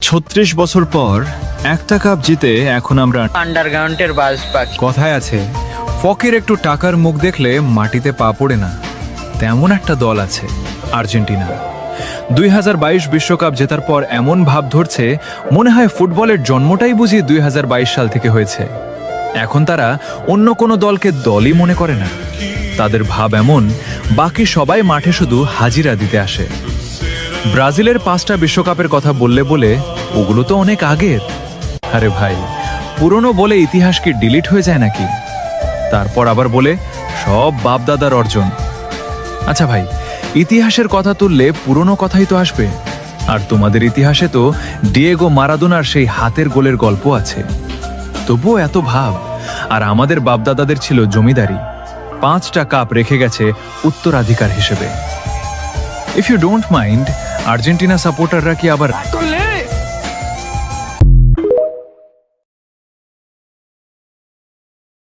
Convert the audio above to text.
36 বছর পর একটা কাপ জিতে এখন আমরা আন্ডারগ্রাউন্ডের বাস পাখি। কথায় আছে, ফকের একটু টাকার মুখ দেখলে মাটিতে পা পড়ে না, তেমন একটা দল আছে আর্জেন্টিনা। 2022 বিশ্বকাপ জেতার পর এমন ভাব ধরছে মনে হয় ফুটবলের জন্মটাই বুঝি 2022 সাল থেকে হয়েছে। এখন তারা অন্য কোনো দলকে দলই মনে করে না। তাদের ভাব এমন, বাকি সবাই মাঠে শুধু হাজিরা দিতে আসে। ব্রাজিলের 5টা বিশ্বকাপের কথা বললে বলে ওগুলো তো অনেক আগের। আরে ভাই, পুরনো বলে ইতিহাস কি ডিলিট হয়ে যায় নাকি? তারপর আবার বলে সব বাপদাদার অর্জন। আচ্ছা ভাই, ইতিহাসের কথা তুললে পুরনো কথাই তো আসবে। আর তোমাদের ইতিহাসে তো ডিয়েগো মারাদোনার সেই হাতের গোলের গল্প আছে। তবুও এত ভাব। আর আমাদের বাপদাদাদের ছিল জমিদারি, 5টা কাপ রেখে গেছে উত্তরাধিকার হিসেবে। If you don't mind, Argentina সাপোর্টাররা কি আবার